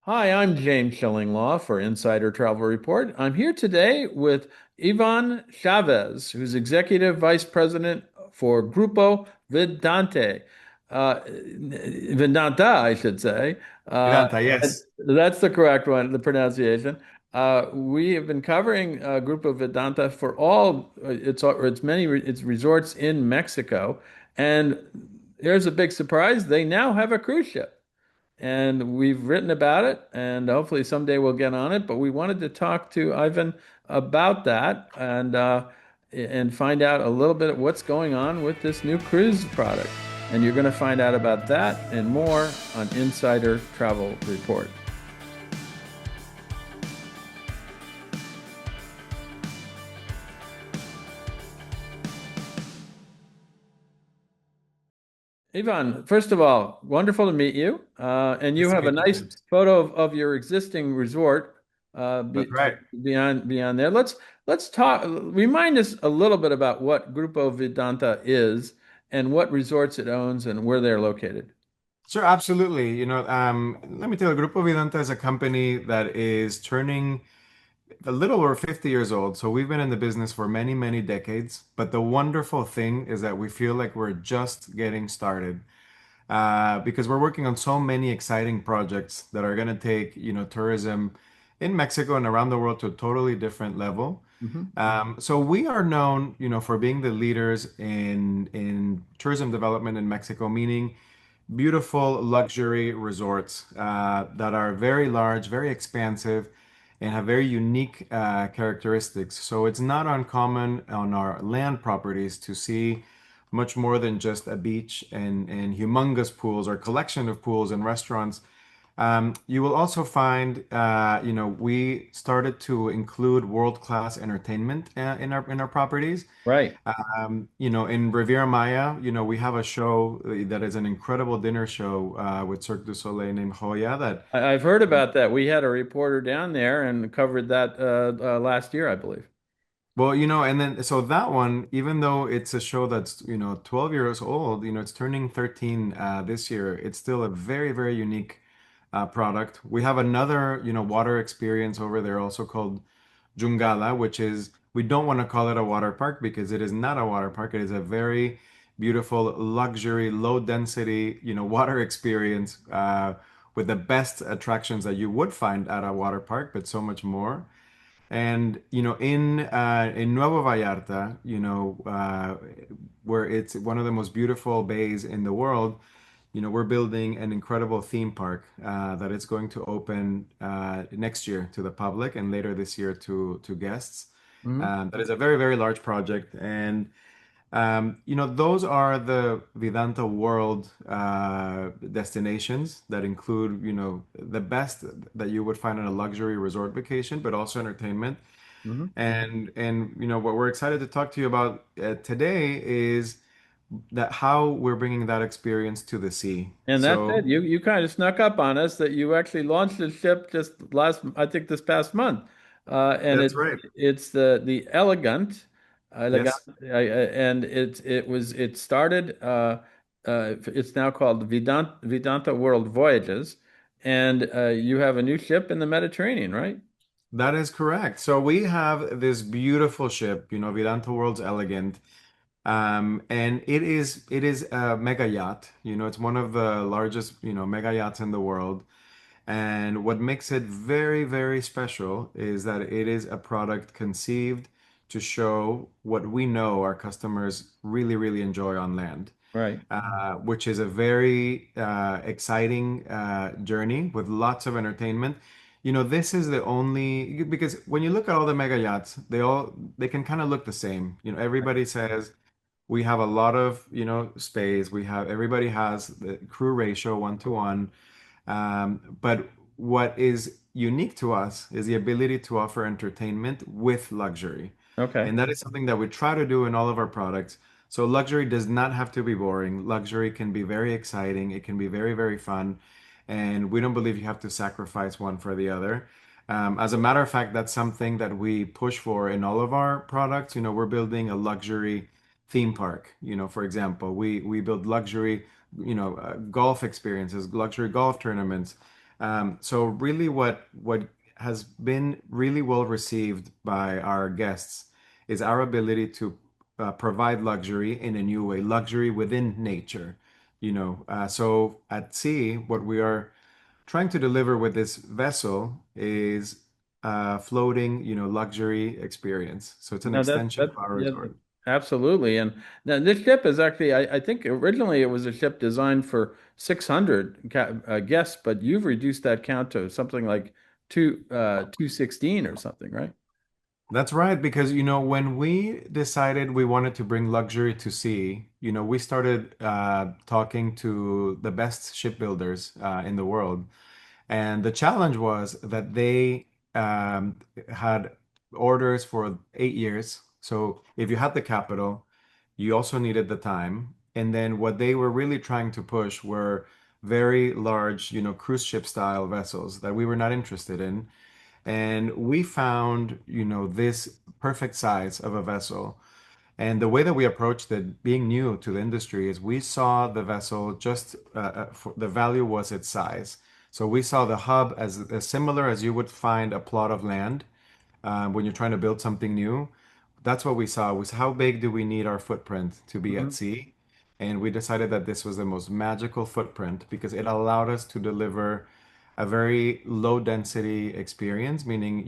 Hi, I'm James Shillinglaw for Insider Travel Report. I'm here today with Ivan Chavez, who's Executive Vice President for Grupo Vidante. Vedanta, I should say. Vedanta, And yes. that's the correct one, the pronunciation. We have been covering Grupo Vedanta for all its resorts in Mexico, and here's a big surprise: they now have a cruise ship. And we've written about it, and hopefully someday we'll get on it. But we wanted to talk to Ivan about that and find out a little bit of what's going on with this new cruise product. And you're going to find out about that and more on Insider Travel Report. Ivan, first of all, wonderful to meet you. And you Nice to have a meet you, nice James. photo of your existing resort That's right. beyond there. Let's talk. Remind us a little bit about what Grupo Vedanta is and what resorts it owns and where they're located. Sure, absolutely. Let me tell you, Grupo Vidanta is a company that is turning a little over 50 years old. So we've been in the business for many, many decades. But the wonderful thing is that we feel like we're just getting started because we're working on so many exciting projects that are going to take, tourism in Mexico and around the world to a totally different level. Hmm. So we are known, for being the leaders in tourism development in Mexico, meaning beautiful luxury resorts that are very large, very expansive, and have very unique characteristics. So it's not uncommon on our land properties to see much more than just a beach and humongous pools or collection of pools and restaurants. You will also find, we started to include world-class entertainment in our properties. Right. In Riviera Maya, we have a show that is an incredible dinner show with Cirque du Soleil named Hoya that I've heard about that. We had a reporter down there and covered that last year, I believe. well, and then so that one, even though it's a show that's, 12 years old, it's turning 13 this year, it's still a very, very unique product. We have another, water experience over there also called Jungala, which is, we don't want to call it a water park because it is not a water park. It is a very beautiful, luxury, low density, water experience with the best attractions that you would find at a water park, but so much more. And in Nuevo Vallarta, where it's one of the most beautiful bays in the world, we're building an incredible theme park that is going to open next year to the public and later this year to guests. Hmm. That is a very, very large project, and those are the Vidanta World destinations that include, the best that you would find in a luxury resort vacation, but also entertainment. Hmm. And what we're excited to talk to you about today is that how we're bringing that experience to the sea. And that's So it. You kind of snuck up on us that you actually launched the ship just I think this past month, and that's right. it's the Elegant, Yes. and it started. It's now called Vidanta World Voyages, and you have a new ship in the Mediterranean, right? That is correct. So we have this beautiful ship, Vidanta World's Elegant. And it is a mega yacht. It's one of the largest, mega yachts in the world. And what makes it very, very special is that it is a product conceived to show what we know our customers really, really enjoy on land, Right. which is a very exciting journey with lots of entertainment. This is the only because when you look at all the mega yachts, they can kind of look the same. Everybody says we have a lot of, space. Everybody has the crew ratio 1 to 1. But what is unique to us is the ability to offer entertainment with luxury. Okay. And that is something that we try to do in all of our products. So luxury does not have to be boring. Luxury can be very exciting. It can be very, very fun. And we don't believe you have to sacrifice one for the other. As a matter of fact, that's something that we push for in all of our products. We're building a luxury theme park. For example, we build luxury golf experiences, luxury golf tournaments. So really what has been really well received by our guests is our ability to provide luxury in a new way, luxury within nature. So at sea, what we are trying to deliver with this vessel is a floating, luxury experience. So it's an No, extension of our yeah, resort. absolutely. And now this ship is actually, I think originally it was a ship designed for 600 guests, but you've reduced that count to something like 216 or something, right? That's right, because when we decided we wanted to bring luxury to sea, we started talking to the best shipbuilders in the world. And the challenge was that they had orders for 8 years. So if you had the capital, you also needed the time. And then what they were really trying to push were very large, cruise ship style vessels that we were not interested in. And we found, this perfect size of a vessel. And the way that we approached it, being new to the industry, is we saw the vessel just the value was its size. So we saw the hub as similar as you would find a plot of land when you're trying to build something new. That's what we saw was how big do we need our footprint to be at Mhm. sea? And we decided that this was the most magical footprint because it allowed us to deliver a very low density experience, meaning,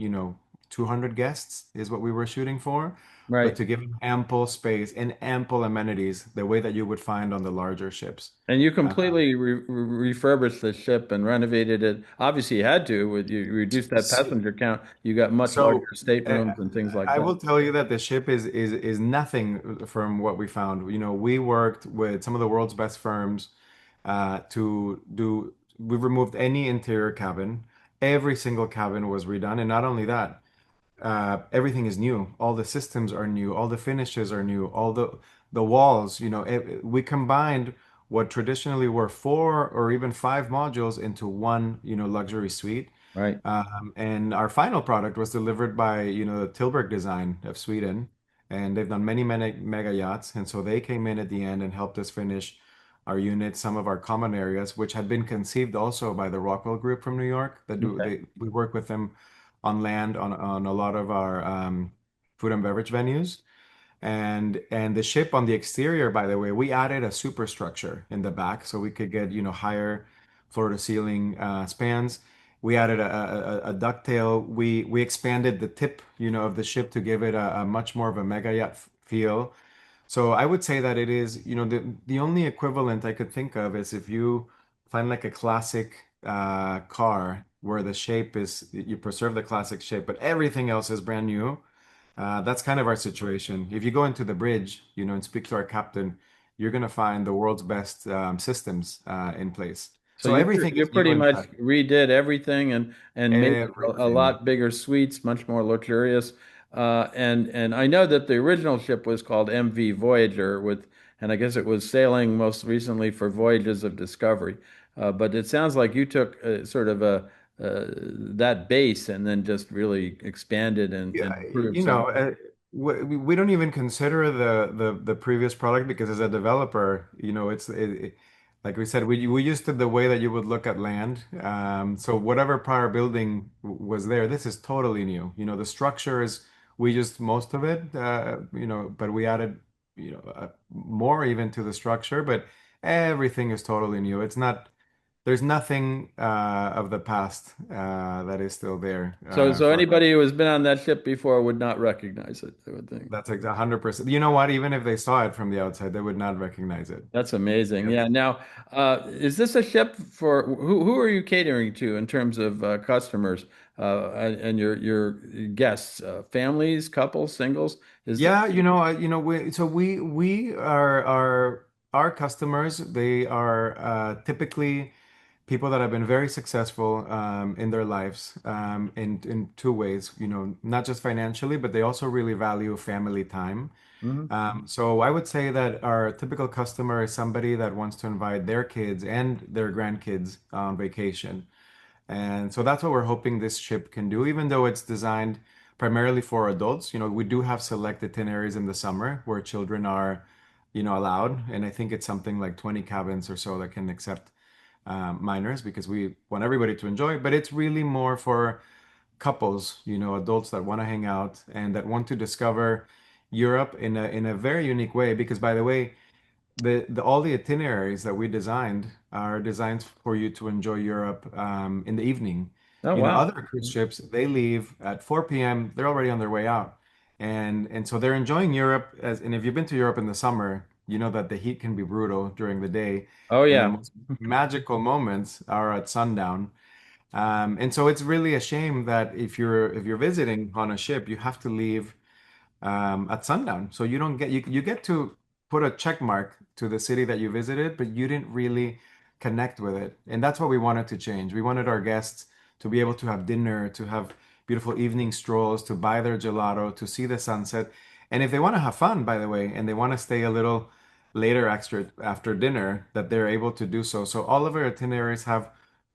200 guests is what we were shooting for, but Right. to give ample space and ample amenities the way that you would find on the larger ships. And you Uh, completely refurbished the ship and renovated it. Obviously, you had to. With you reduced that so, passenger count, you got much So larger uh, staterooms and things like I that. will tell you that the ship is nothing from what we found. We worked with some of the world's best firms to do. We removed any interior cabin. Every single cabin was redone, and not only that, everything is new. All the systems are new. All the finishes are new. All the walls. We combined what traditionally were four or even five modules into one, luxury suite. Right. And our final product was delivered by, the Tilburg Design of Sweden, and they've done many, many mega yachts. And so they came in at the end and helped us finish our units, some of our common areas, which had been conceived also by the Rockwell Group from New York. Okay. We work with them on land on a lot of our food and beverage venues. And the ship on the exterior, by the way, we added a superstructure in the back so we could get, higher floor to ceiling spans. We added a ducktail. We expanded the tip, of the ship to give it a much more of a mega yacht feel. So I would say that it is, the only equivalent I could think of is if you find like a classic car where the shape is you preserve the classic shape, but everything else is brand new. That's kind of our situation. If you go into the bridge, and speak to our captain, you're gonna find the world's best systems in place. So So everything you is new pretty much inside. redid everything and made it a Everything. lot bigger suites, much more luxurious. And I know that the original ship was called MV Voyager and I guess it was sailing most recently for voyages of discovery. But it sounds like you took sort of a that base and then just really expanded and Yeah, improved so much. we don't even consider the previous product because as a developer, like we said, we used it the way that you would look at land. So whatever prior building was there, this is totally new. The structures we used most of it, but we added, more even to the structure, but everything is totally new. It's not. There's nothing of the past that is still there So for. anybody who has been on that ship before would not recognize it, I would think. That's 100%. You know what? Even if they saw it from the outside, they would not recognize it. That's amazing. Yes. Yeah. Now, is this a ship for who are you catering to in terms of customers and your guests, families, couples, singles? Is Yeah, we are our customers. They are typically people that have been very successful in their lives in two ways. Not just financially, but they also really value family time. Mhm. So I would say that our typical customer is somebody that wants to invite their kids and their grandkids on vacation. And so that's what we're hoping this ship can do, even though it's designed primarily for adults. We do have select itineraries in the summer where children are, allowed. And I think it's something like 20 cabins or so that can accept minors because we want everybody to enjoy, but it's really more for couples, adults that want to hang out and that want to discover Europe in a very unique way. Because by the way, the all the itineraries that we designed are designed for you to enjoy Europe in the evening. Oh, wow. Other cruise ships, they leave at 4 p.m. They're already on their way out. And so they're enjoying Europe and if you've been to Europe in the summer, you know that the heat can be brutal during the day, Oh, and the yeah. most magical moments are at sundown. And so it's really a shame that if you're visiting on a ship, you have to leave at sundown. So you don't get you get to put a check mark to the city that you visited, but you didn't really connect with it. And that's what we wanted to change. We wanted our guests to be able to have dinner, to have beautiful evening strolls, to buy their gelato, to see the sunset. And if they want to have fun, by the way, and they want to stay a little later extra after dinner, that they're able to do so. So all of our itineraries have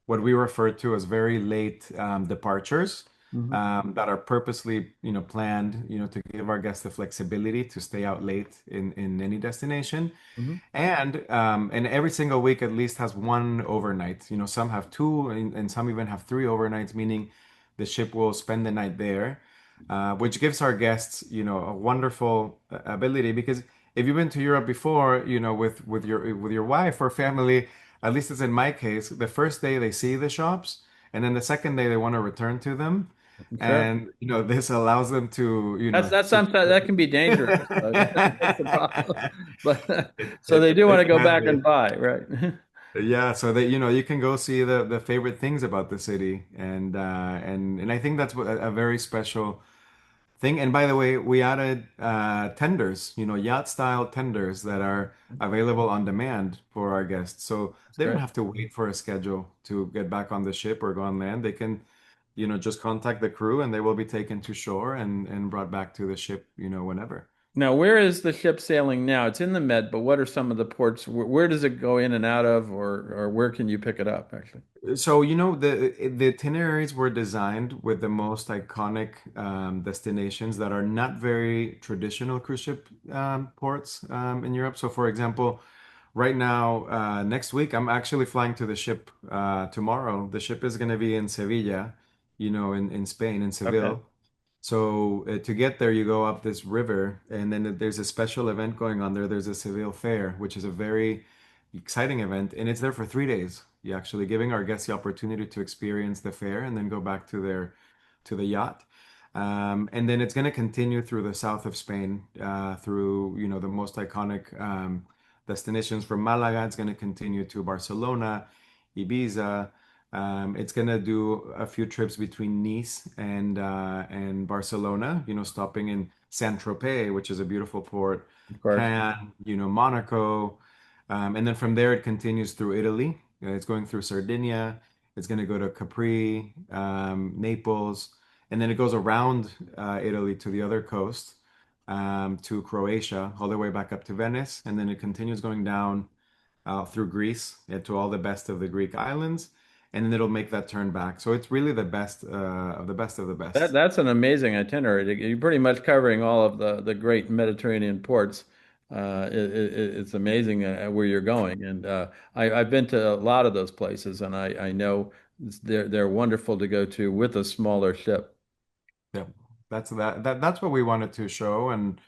what we refer to as very late departures Hmm. that are purposely, planned, to give our guests the flexibility to stay out late in any destination. Hmm. And every single week at least has one overnight. Some have two, and some even have three overnights, meaning the ship will spend the night there, which gives our guests, a wonderful ability. Because if you've been to Europe before, with your wife or family, at least as in my case, the first day they see the shops, and then the second day they want to return to them, Sure. and this allows them to, That's to. sometimes that can be dangerous. That's the problem. But It, so they it, do want it to go can back be. and buy, right? Yeah, so that you can go see the favorite things about the city, and I think that's a very special thing. And by the way, we added tenders, yacht style tenders that are available on demand for our guests. So That's they don't great. have to wait for a schedule to get back on the ship or go on land. They can, just contact the crew and they will be taken to shore and brought back to the ship, whenever. Now, where is the ship sailing now? It's in the Med, but what are some of the ports? Where does it go in and out of, or where can you pick it up, actually? So, the itineraries were designed with the most iconic destinations that are not very traditional cruise ship ports in Europe. So, for example, right now, next week, I'm actually flying to the ship tomorrow. The ship is going to be in Sevilla, in Spain, in Okay. Seville. So to get there, you go up this river, and then there's a special event going on there. There's a Seville Fair, which is a very exciting event, and it's there for 3 days. You're actually giving our guests the opportunity to experience the fair and then go back to the yacht. And then it's going to continue through the south of Spain, through the most iconic destinations from Malaga. It's going to continue to Barcelona, Ibiza. It's gonna do a few trips between Nice and Barcelona, stopping in Saint-Tropez, which is a beautiful port, Of course. Cannes, Monaco, and then from there it continues through Italy. It's going through Sardinia. It's gonna go to Capri, Naples, and then it goes around Italy to the other coast, to Croatia, all the way back up to Venice, and then it continues going down through Greece to all the best of the Greek islands, and then it'll make that turn back. So it's really the best of the best of the best. That's an amazing itinerary. You're pretty much covering all of the great Mediterranean ports. It's amazing where you're going, and I've been to a lot of those places, and I know they're wonderful to go to with a smaller ship. Yeah, that's what we wanted to show, and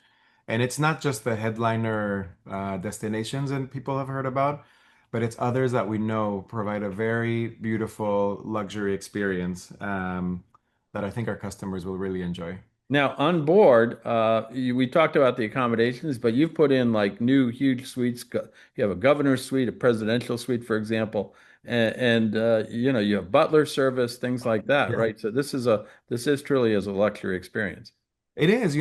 it's not just the headliner destinations and people have heard about, but it's others that we know provide a very beautiful luxury experience that I think our customers will really enjoy. Now, on board, we talked about the accommodations, but you've put in like new huge suites. You have a governor's suite, a presidential suite, for example, and you have butler service, things like that, Yeah. right? So this is truly is a luxury experience. It is,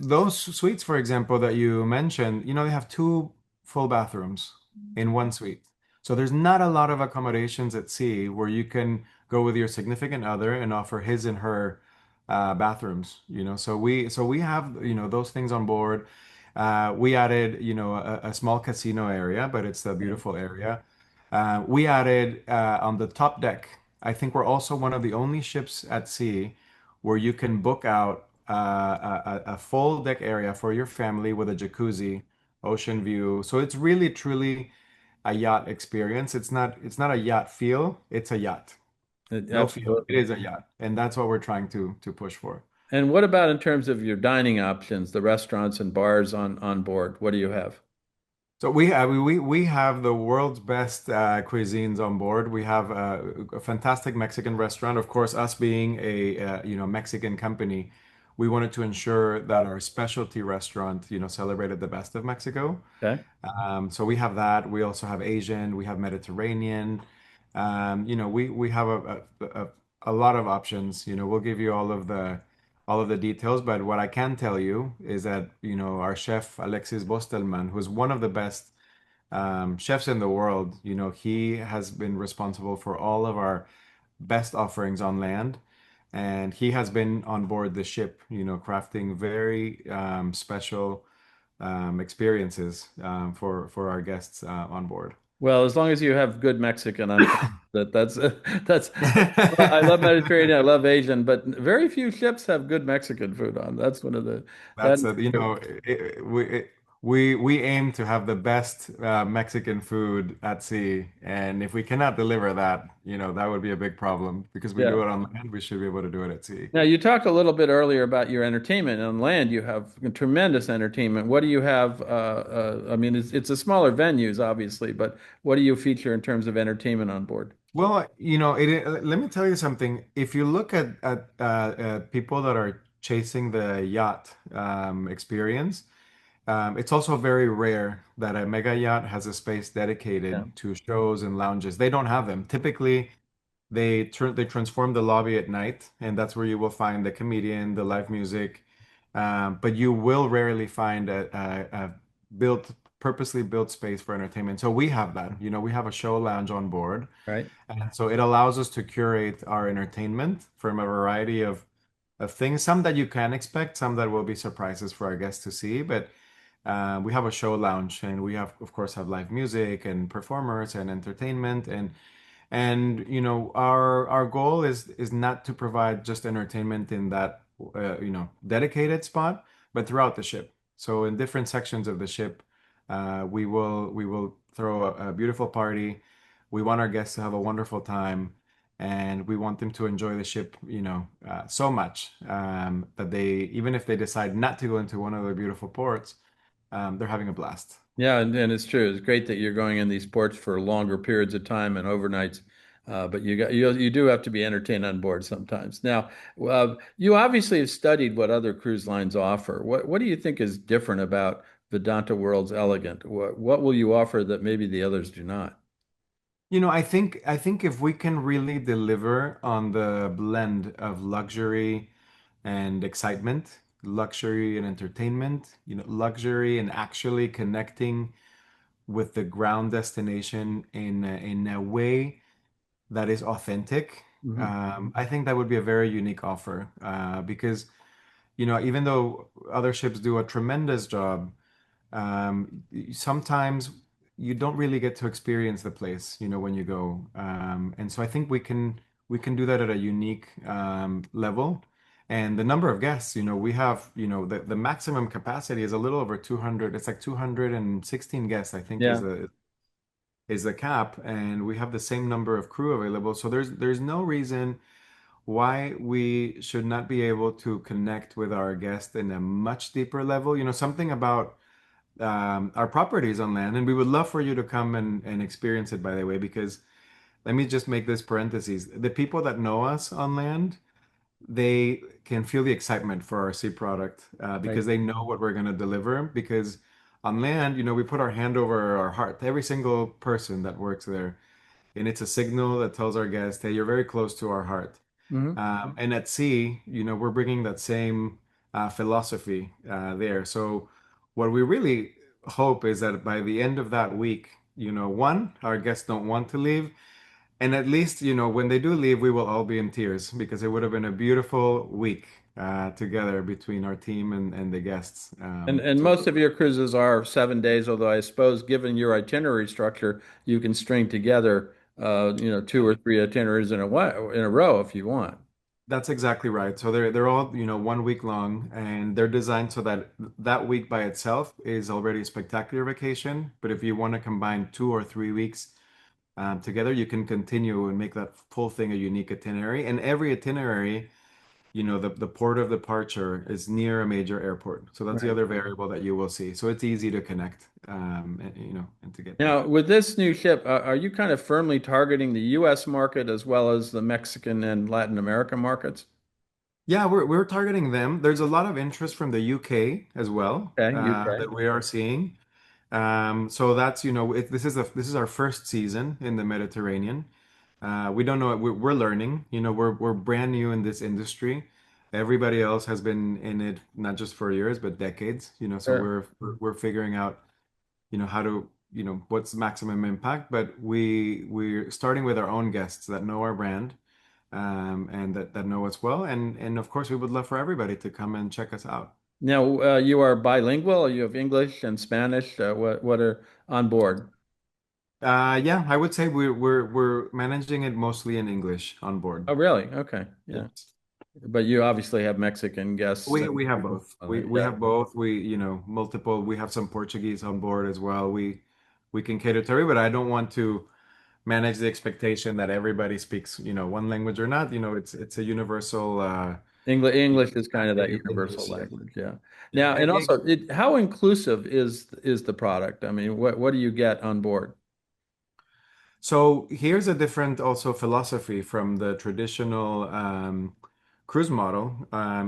those suites, for example, that you mentioned, they have two full bathrooms in one suite. So there's not a lot of accommodations at sea where you can go with your significant other and offer his and her bathrooms. So we have, those things on board. We added, a small casino area, but it's a Okay. beautiful area. We added on the top deck. I think we're also one of the only ships at sea where you can book out a full deck area for your family with a jacuzzi, ocean view. So it's really truly a yacht experience. It's not a yacht feel, it's a yacht. No feel. It Absolutely. is a yacht. And that's what we're trying to push for. And what about in terms of your dining options, the restaurants and bars on board? What do you have? So we have the world's best cuisines on board. We have a fantastic Mexican restaurant. Of course, us being a Mexican company, we wanted to ensure that our specialty restaurant celebrated the best of Mexico. Okay. So we have that. We also have Asian. We have Mediterranean. We have a lot of options. We'll give you all of the details. But what I can tell you is that our chef Alexis Bostelman, who's one of the best chefs in the world, he has been responsible for all of our best offerings on land. And he has been on board the ship, crafting very special experiences for our guests on board. Well, as long as you have good Mexican, I'm fine. That's I love Mediterranean, I love Asian, but very few ships have good Mexican food on. That's one of the that That's is a, you true. know, we aim to have the best Mexican food at sea, and if we cannot deliver that, that would be a big problem because we do Yeah. it on land. We should be able to do it at sea. Now, you talked a little bit earlier about your entertainment. On land, you have tremendous entertainment. What do you have? I mean, it's a smaller venues, obviously, but what do you feature in terms of entertainment on board? Well, let me tell you something. If you look at people that are chasing the yacht experience, it's also very rare that a mega yacht has a space Yeah. dedicated to shows and lounges. They don't have them. Typically, they transform the lobby at night, and that's where you will find the comedian, the live music. But you will rarely find a built, purposely built space for entertainment. So we have that. We have a show lounge on board. Right. And so it allows us to curate our entertainment from a variety of things, some that you can expect, some that will be surprises for our guests to see. But we have a show lounge, and we of course, have live music and performers and entertainment, and our goal is not to provide just entertainment in that dedicated spot, but throughout the ship. So in different sections of the ship, we will throw a beautiful party. We want our guests to have a wonderful time, and we want them to enjoy the ship, so much that even if they decide not to go into one of the beautiful ports, they're having a blast. Yeah, and it's true. It's great that you're going in these ports for longer periods of time and overnights. But you do have to be entertained on board sometimes. Now, you obviously have studied what other cruise lines offer. What do you think is different about Vedanta World's Elegant? What will you offer that maybe the others do not? I think if we can really deliver on the blend of luxury and excitement, luxury and entertainment, luxury and actually connecting with the ground destination in a way that is authentic, Hmm. I think that would be a very unique offer. Because, even though other ships do a tremendous job, sometimes you don't really get to experience the place, when you go. And so I think we can do that at a unique level. And the number of guests, we have, the maximum capacity is a little over 200. It's like 216 guests, I think, is Yeah. the cap, and we have the same number of crew available. So there's no reason why we should not be able to connect with our guests in a much deeper level. Something about our properties on land, and we would love for you to come and experience it, by the way, because let me just make this parentheses. The people that know us on land, they can feel the excitement for our sea product Right. because they know what we're going to deliver. Because on land, we put our hand over our heart, every single person that works there. And it's a signal that tells our guests, hey, you're very close to our heart. Hmm. And at sea, we're bringing that same philosophy there. So what we really hope is that by the end of that week, one, our guests don't want to leave. And at least, when they do leave, we will all be in tears because it would have been a beautiful week together between our team and the guests. And So most of your cruises are 7 days, although I suppose given your itinerary structure, you can string together two or three itineraries in a row if you want. That's exactly right. So they're all, 1 week long, and they're designed so that that week by itself is already a spectacular vacation. But if you want to combine 2 or 3 weeks together, you can continue and make that full thing a unique itinerary. And every itinerary, the port of departure is near a major airport. So that's the Right. other variable that you will see. So it's easy to connect, and to get there. Now, with this new ship, are you kind of firmly targeting the U.S. market as well as the Mexican and Latin American markets? Yeah, we're targeting them. There's a lot of interest from the UK as well, Okay, UK. that we are seeing. So that's, this is our first season in the Mediterranean. We don't know, we're learning, we're brand new in this industry. Everybody else has been in it not just for years, but decades, so Sure. we're figuring out, how to, what's maximum impact, but we're starting with our own guests that know our brand, and that know us well. And of course, we would love for everybody to come and check us out. Now, you are bilingual. You have English and Spanish. What are on board? Yeah, I would say we're managing it mostly in English on board. Oh, really? Okay. Yeah. Yes. But you obviously have Mexican guests We and we have people. both. We Yeah. have both. Multiple. We have some Portuguese on board as well. We can cater to everybody, but I don't want to manage the expectation that everybody speaks, one language or not. It's a universal English is kind of that universal English. Yeah. language. Yeah. Yeah. Now, and also, how inclusive is the product? I mean, what do you get on board? So here's a different also philosophy from the traditional cruise model,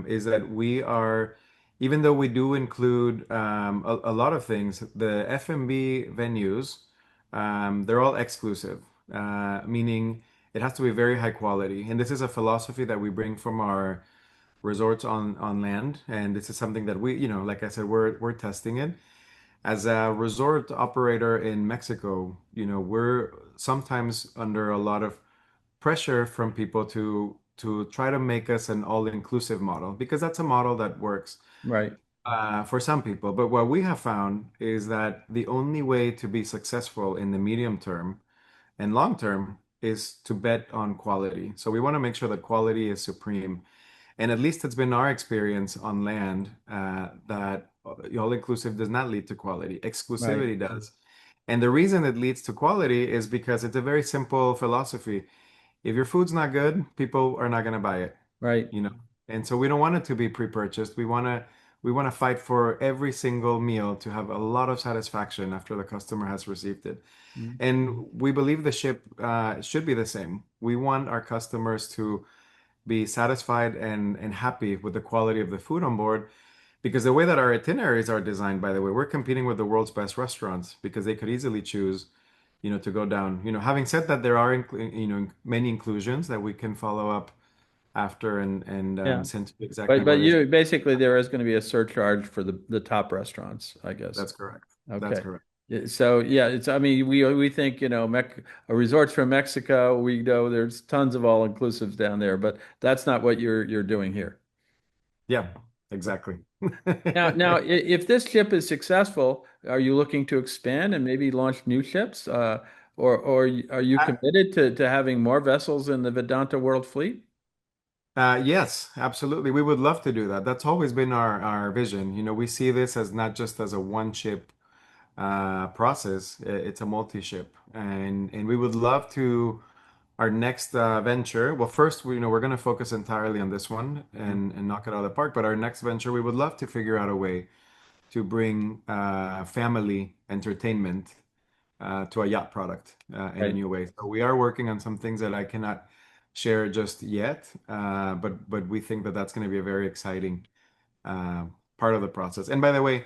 is that we are, even though we do include a lot of things, the F&B venues, they're all exclusive, meaning it has to be very high quality. And this is a philosophy that we bring from our resorts on land. And this is something that we, like I said, we're testing it. As a resort operator in Mexico, we're sometimes under a lot of pressure from people to try to make us an all-inclusive model because that's a model that works Right. for some people. But what we have found is that the only way to be successful in the medium term and long term is to bet on quality. So we want to make sure that quality is supreme. And at least it's been our experience on land, that all-inclusive does not lead to quality. Right. Exclusivity does. And the reason it leads to quality is because it's a very simple philosophy. If your food's not good, people are not going to buy it, Right. you know. And so we don't want it to be pre-purchased. We want to fight for every single meal to have a lot of satisfaction after the customer has received it. Mm. And we believe the ship should be the same. We want our customers to be satisfied and happy with the quality of the food on board. Because the way that our itineraries are designed, by the way, we're competing with the world's best restaurants because they could easily choose, to go down. Having said that, there are, many inclusions that we can follow up after and Yeah. send you exactly But what is. you basically there is going to be a surcharge for the top restaurants, I guess. That's correct. That's Okay. correct. Yeah, so yeah, it's I mean we think, resorts from Mexico, we know there's tons of all inclusives down there, but that's not what you're doing here. Yeah, exactly. Now, if this ship is successful, are you looking to expand and maybe launch new ships? Or are you committed to having more vessels in the Vedanta World fleet? Yes, absolutely. We would love to do that. That's always been our vision. We see this as not just as a one ship process. It's a multi-ship, and we would love to our next venture. Well, first, we're going to focus entirely on this one and knock it out of the park. But our next venture, we would love to figure out a way to bring family entertainment to a yacht product in a Right. new way. So we are working on some things that I cannot share just yet, but we think that that's going to be a very exciting uh, part of the process. And by the way,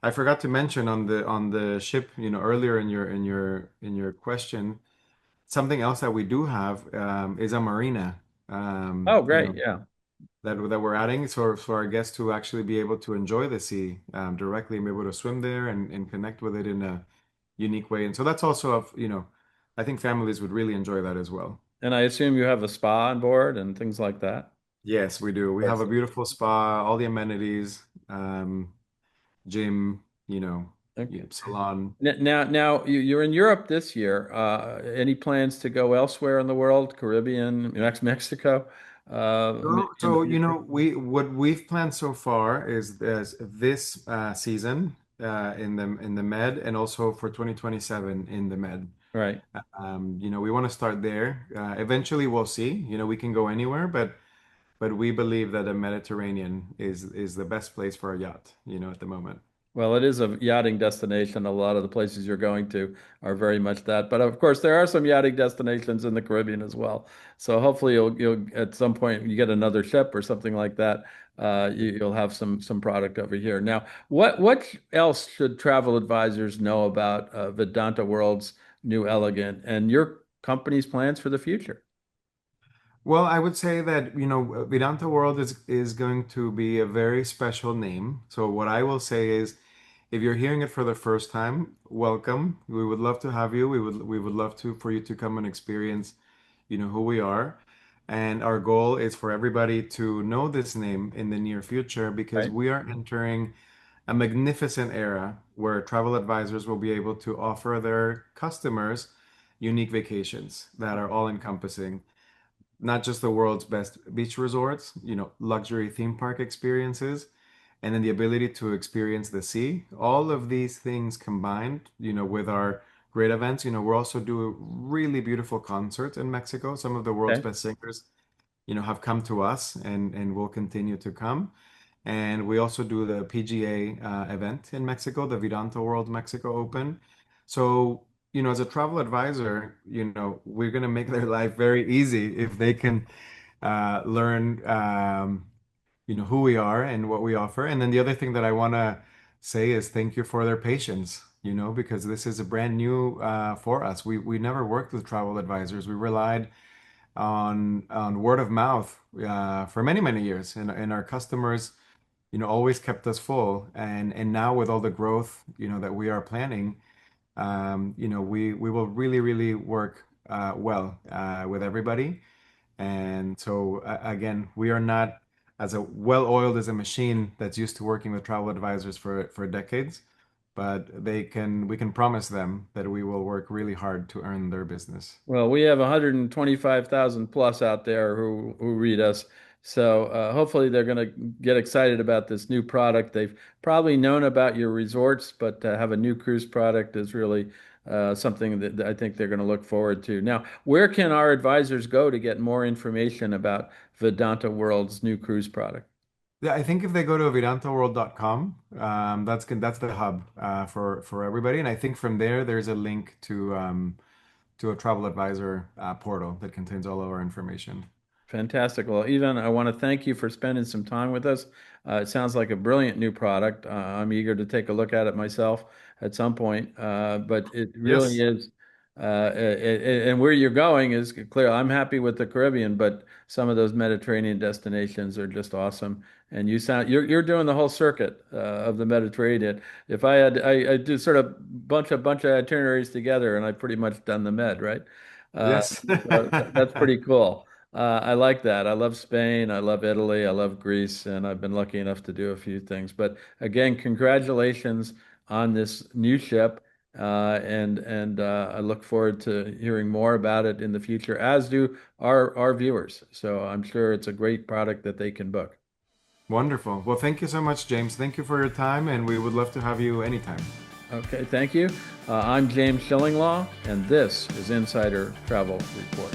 I forgot to mention on the ship, earlier in your question, something else that we do have is a marina, Oh, great. Yeah. that we're adding for our guests to actually be able to enjoy the sea directly and be able to swim there and connect with it in a unique way. And so that's also I think families would really enjoy that as well. And I assume you have a spa on board and things like that. Yes, we do. We have Yes. a beautiful spa, all the amenities, gym, Okay. salon. Now you're in Europe this year. Any plans to go elsewhere in the world, Caribbean, Mexico? in the You future? know, we what we've planned so far is this season in the Med and also for 2027 in the Med. Right. You know, we want to start there. Eventually, we'll see. You know, we can go anywhere, but we believe that the Mediterranean is the best place for a yacht. You know, at the moment. Well, it is a yachting destination. A lot of the places you're going to are very much that. But of course, there are some yachting destinations in the Caribbean as well. So hopefully, you'll at some point you get another ship or something like that. You'll have some product over here. Now, what else should travel advisors know about Vedanta World's new Elegant and your company's plans for the future? Well, I would say that, you know, Vedanta World is going to be a very special name. So what I will say is, if you're hearing it for the first time, welcome. We would love to have you. We would love to for you to come and experience, you know, who we are. And our goal is for everybody to know this name in the near future because Right. we are entering a magnificent era where travel advisors will be able to offer their customers unique vacations that are all encompassing not just the world's best beach resorts, you know, luxury theme park experiences, and then the ability to experience the sea. All of these things combined, you know, with our great events, you know, we're also doing really beautiful concerts in Mexico. Some of the world's Okay. best singers, you know, have come to us and will continue to come. And we also do the PGA event in Mexico, the VidantaWorld Mexico Open. So, you know, as a travel advisor, you know, we're going to make their life very easy if they can learn, you know, who we are and what we offer. And then the other thing that I want to say is thank you for their patience, you know, because this is a brand new for us. We never worked with travel advisors. We relied on word of mouth for many years, and our customers, you know, always kept us full. And now with all the growth, you know, that we are planning, you know, we will really work well with everybody. And so again, we are not as a well-oiled as a machine that's used to working with travel advisors for decades, but we can promise them that we will work really hard to earn their business. Well, we have 125,000 plus out there who read us. So hopefully they're going to get excited about this new product. They've probably known about your resorts, but to have a new cruise product is really something that I think they're going to look forward to. Now, where can our advisors go to get more information about Vedanta World's new cruise product? Yeah, I think if they go to VidantaWorld.com, that's the hub for everybody. And I think from there, there's a link to a travel advisor portal that contains all of our information. Fantastic. Well, Ivan, I want to thank you for spending some time with us. It sounds like a brilliant new product. I'm eager to take a look at it myself at some point. But it really Yes. is, and where you're going is clear. I'm happy with the Caribbean, but some of those Mediterranean destinations are just awesome. And you're doing the whole circuit of the Mediterranean. If I do sort of bunch of itineraries together, and I've pretty much done the Med, right? Uh, Yes. so that's pretty cool. I like that. I love Spain. I love Italy. I love Greece, and I've been lucky enough to do a few things. But again, congratulations on this new ship, and I look forward to hearing more about it in the future, as do our viewers. So I'm sure it's a great product that they can book. Wonderful. Well, thank you so much, James. Thank you for your time, and we would love to have you anytime. Okay, thank you. I'm James Shillinglaw, and this is Insider Travel Report.